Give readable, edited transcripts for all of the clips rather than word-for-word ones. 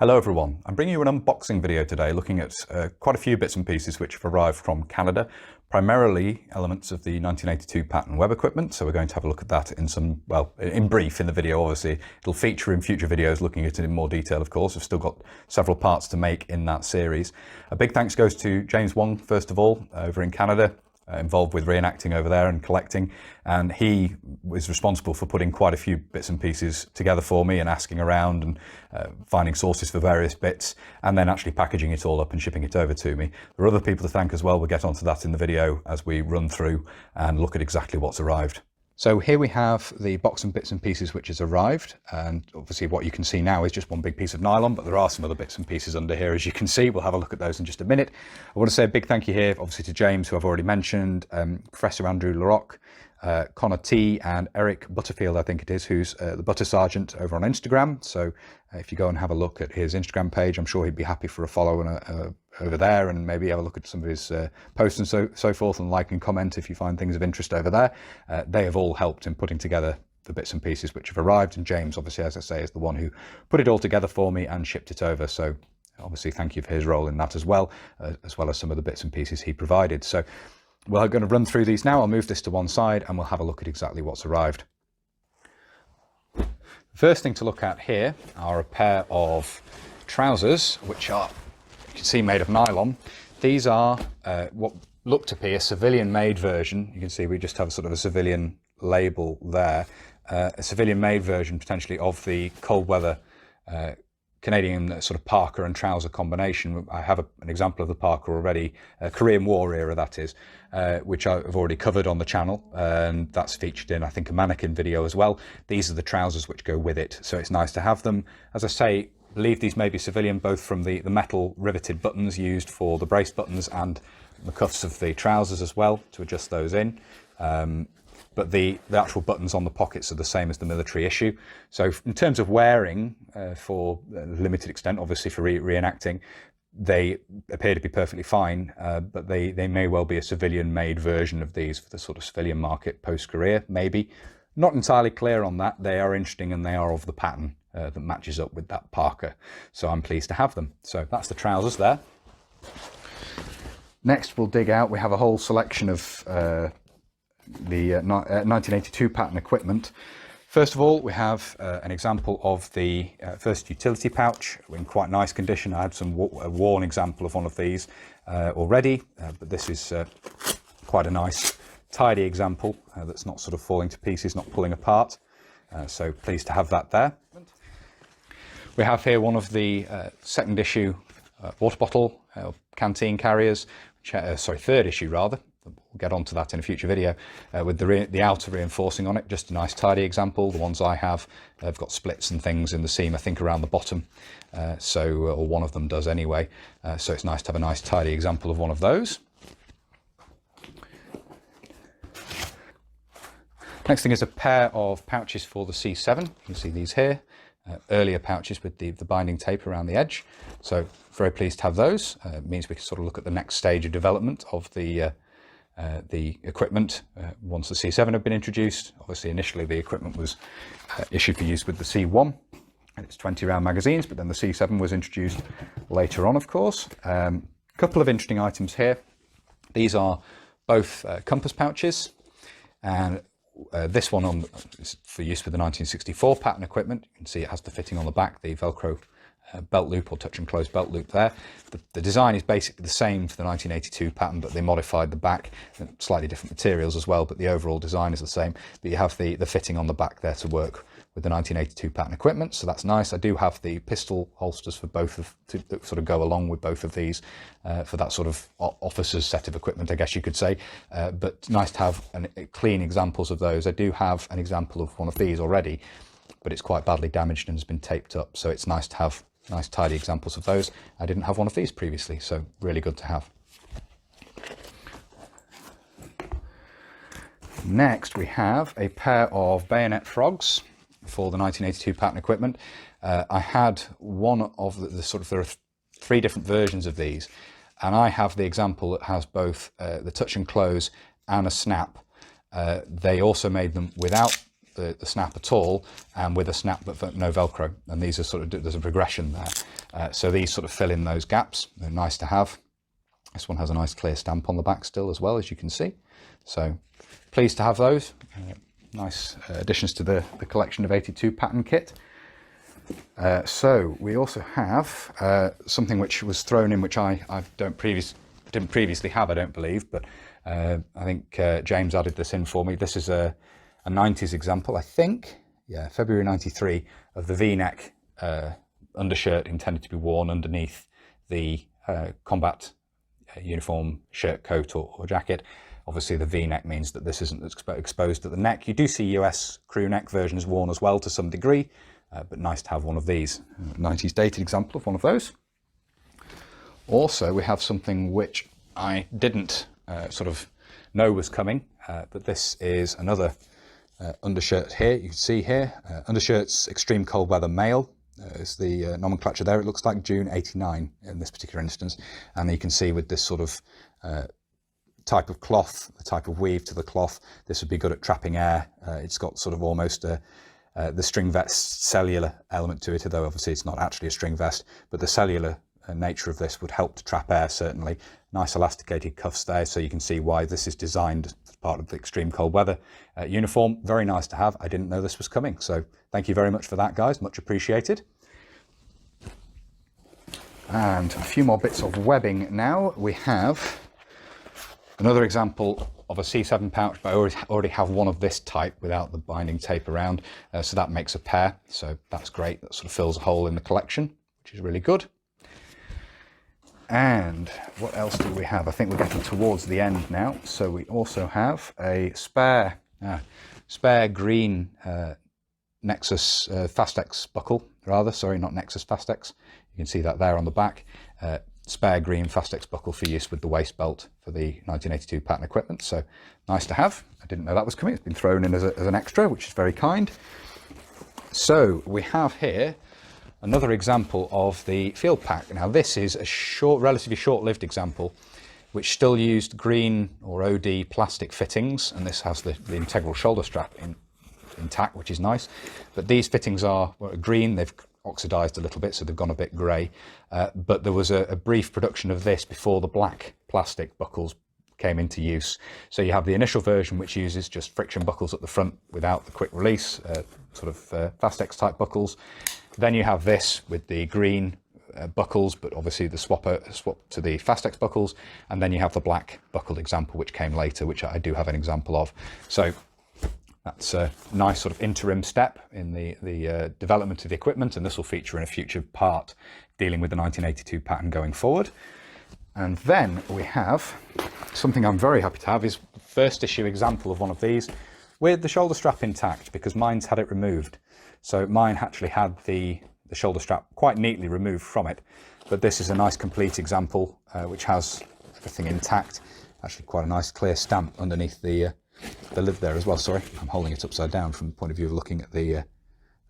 Hello everyone, I'm bringing you an unboxing video today looking at quite a few bits and pieces which have arrived from Canada, primarily elements of the 1982 pattern web equipment. So we're going to have a look at that in brief in the video. Obviously it'll feature in future videos looking at it in more detail, of course. We've still got several parts to make in that series. A big thanks goes to James Wong, first of all, over in Canada. Involved with reenacting over there and collecting, and he was responsible for putting quite a few bits and pieces together for me and asking around and finding sources for various bits and then actually packaging it all up and shipping it over to me. There are other people to thank as well. We'll get onto that in the video as we run through and look at exactly what's arrived. So here we have the box and bits and pieces which has arrived, and obviously what you can see now is just one big piece of nylon, but there are some other bits and pieces under here, as you can see. We'll have a look at those in just a minute. I want to say a big thank you here obviously to James, who I've already mentioned, Professor Andrew LaRocque, Connor T and Eric Butterfield, I think it is, who's the Butter Sergeant over on Instagram. So if you go and have a look at his Instagram page, I'm sure he'd be happy for a follow and over there, and maybe have a look at some of his posts and so forth, and like and comment if you find things of interest over there. They have all helped in putting together the bits and pieces which have arrived, and James, obviously, as I say, is the one who put it all together for me and shipped it over. So obviously thank you for his role in that as well as some of the bits and pieces he provided. So we're going to run through these now. I'll move this to one side and we'll have a look at exactly what's arrived. First thing to look at here are a pair of trousers, which are, you can see, made of nylon. These are what look to be a civilian made version. You can see we just have sort of a civilian label there. A civilian made version potentially of the cold weather Canadian sort of parka and trouser combination. I have an example of the parka already, Korean War era that is, which I've already covered on the channel, and that's featured in, I think, a mannequin video as well. These are the trousers which go with it, so it's nice to have them. As I say, I believe these may be civilian, both from the metal riveted buttons used for the brace buttons and the cuffs of the trousers as well to adjust those in. But the actual buttons on the pockets are the same as the military issue. So in terms of wearing, for a limited extent, obviously for reenacting, they appear to be perfectly fine, but they may well be a civilian-made version of these for the sort of civilian market post-career, maybe. Not entirely clear on that. They are interesting and they are of the pattern that matches up with that parka. So I'm pleased to have them. So that's the trousers there. Next we'll dig out, we have a whole selection of the 1982 pattern equipment. First of all, we have an example of the first utility pouch in quite nice condition. I had a worn example of one of these already, but this is quite a nice, tidy example that's not sort of falling to pieces, not pulling apart. So pleased to have that there. We have here one of the second issue water bottle canteen carriers, third issue rather. We'll get onto that in a future video with the outer reinforcing on it. Just a nice tidy example. The ones I have have got splits and things in the seam, I think around the bottom, or one of them does anyway. So it's nice to have a nice tidy example of one of those. Next thing is a pair of pouches for the C7. You can see these here. Earlier pouches with the binding tape around the edge. So very pleased to have those. It means we can sort of look at the next stage of development of the equipment once the C7 had been introduced. Obviously initially the equipment was issued for use with the C1 and its 20 round magazines, but then the C7 was introduced later on, of course. A couple of interesting items here. These are both compass pouches, and this one is for use with the 1964 pattern equipment. You can see it has the fitting on the back, the Velcro belt loop or touch and close belt loop there. The design is basically the same for the 1982 pattern, but they modified the back, slightly different materials as well, but the overall design is the same. But you have the fitting on the back there to work with the 1982 pattern equipment, so that's nice. I do have the pistol holsters for both that sort of go along with both of these for that sort of officer's set of equipment, I guess you could say. But nice to have clean examples of those. I do have an example of one of these already, but it's quite badly damaged and has been taped up, so it's nice to have nice tidy examples of those. I didn't have one of these previously, so really good to have. Next we have a pair of bayonet frogs for the 1982 pattern equipment. I had one of there are three different versions of these, and I have the example that has both the touch and close and a snap. They also made them without the snap at all, and with a snap but no Velcro. And these are sort of, there's a progression there. So these sort of fill in those gaps. They're nice to have. This one has a nice clear stamp on the back still as well, as you can see. So pleased to have those. Nice additions to the collection of 82 pattern kit. So we also have something which was thrown in, which I didn't previously have, I don't believe, but I think James added this in for me. This is a 90s example, I think, yeah, February 93, of the V-neck undershirt intended to be worn underneath the combat uniform shirt, coat or jacket. Obviously the V-neck means that this isn't exposed at the neck. You do see US crew neck versions worn as well to some degree, but nice to have one of these. 90s dated example of one of those. Also, we have something which I didn't sort of know was coming, but this is another undershirt here. You can see here, undershirts extreme cold weather male. Is the nomenclature there. It looks like June 89 in this particular instance. And you can see with this sort of type of cloth, the type of weave to the cloth, this would be good at trapping air. It's got sort of almost the string vest cellular element to it, although obviously it's not actually a string vest, but the cellular nature of this would help to trap air, certainly. Nice elasticated cuffs there, so you can see why this is designed as part of the extreme cold weather uniform. Very nice to have. I didn't know this was coming, so thank you very much for that, guys. Much appreciated. And a few more bits of webbing now. We have another example of a C7 pouch, but I already have one of this type without the binding tape around, so that makes a pair, so that's great. That sort of fills a hole in the collection, which is really good. And what else do we have? I think we're getting towards the end now. So we also have a spare green Nexus Fastex buckle, rather. Sorry, not Nexus Fastex. You can see that there on the back. Spare green Fastex buckle for use with the waist belt for the 1982 pattern equipment. So nice to have. I didn't know that was coming. It's been thrown in as an extra, which is very kind. So we have here another example of the field pack. Now this is a relatively short-lived example, which still used green or OD plastic fittings, and this has the integral shoulder strap intact, which is nice. But these fittings are green, they've oxidized a little bit, so they've gone a bit grey. But there was a brief production of this before the black plastic buckles came into use. So you have the initial version, which uses just friction buckles at the front without the quick release, sort of Fastex type buckles. Then you have this with the green buckles, but obviously the swap to the Fastex buckles. And then you have the black buckled example, which came later, which I do have an example of. So that's a nice sort of interim step in the development of the equipment, and this will feature in a future part dealing with the 1982 pattern going forward. And then we have something I'm very happy to have, is first issue example of one of these with the shoulder strap intact, because mine's had it removed. So mine actually had the shoulder strap quite neatly removed from it, but this is a nice complete example which has everything intact. Actually quite a nice clear stamp underneath the lid there as well. Sorry, I'm holding it upside down from the point of view of looking at the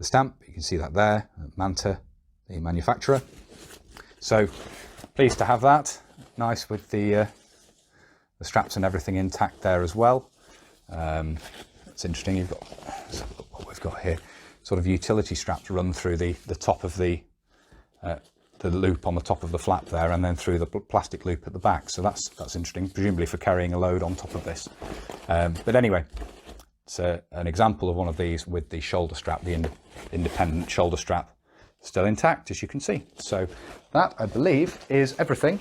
stamp. You can see that there, Manta, the manufacturer. So pleased to have that. Nice with the straps and everything intact there as well. It's interesting. You've got, what we've got here, sort of utility straps run through the top of the loop on the top of the flap there, and then through the plastic loop at the back. So that's interesting, presumably for carrying a load on top of this. But anyway, it's an example of one of these with the shoulder strap, the independent shoulder strap, still intact, as you can see. So that, I believe, is everything.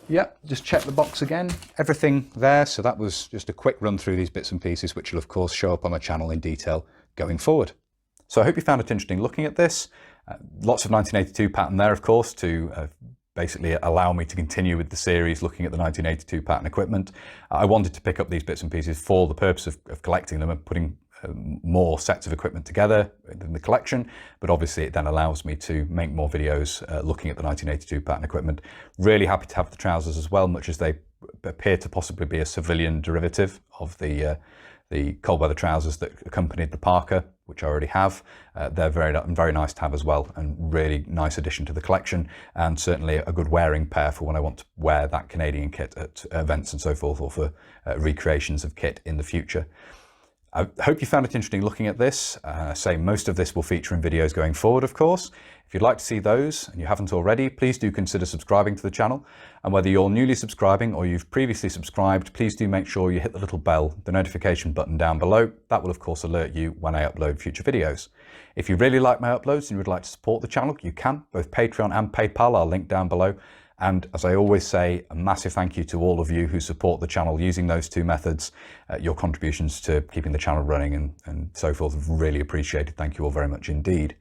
Yep, just check the box again. Everything there. So that was just a quick run through these bits and pieces, which will of course show up on the channel in detail going forward. So I hope you found it interesting looking at this. Lots of 1982 pattern there, of course, to basically allow me to continue with the series looking at the 1982 pattern equipment. I wanted to pick up these bits and pieces for the purpose of collecting them and putting more sets of equipment together in the collection, but obviously it then allows me to make more videos looking at the 1982 pattern equipment. Really happy to have the trousers as well, much as they appear to possibly be a civilian derivative of the cold weather trousers that accompanied the Parker, which I already have. They're very nice to have as well, and really nice addition to the collection, and certainly a good wearing pair for when I want to wear that Canadian kit at events and so forth, or for recreations of kit in the future. I hope you found it interesting looking at this. Say most of this will feature in videos going forward, of course. If you'd like to see those and you haven't already, please do consider subscribing to the channel. And whether you're newly subscribing or you've previously subscribed, please do make sure you hit the little bell, the notification button down below. That will of course alert you when I upload future videos. If you really like my uploads and you would like to support the channel, you can. Both Patreon and PayPal are linked down below. And as I always say, a massive thank you to all of you who support the channel using those two methods. Your contributions to keeping the channel running and so forth are really appreciated. Thank you all very much indeed.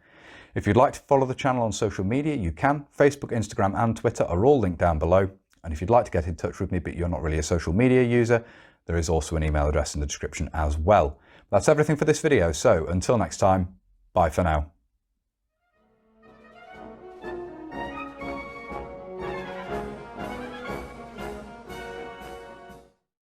If you'd like to follow the channel on social media, you can. Facebook, Instagram and Twitter are all linked down below. And if you'd like to get in touch with me, but you're not really a social media user, there is also an email address in the description as well. That's everything for this video. So until next time, bye for now.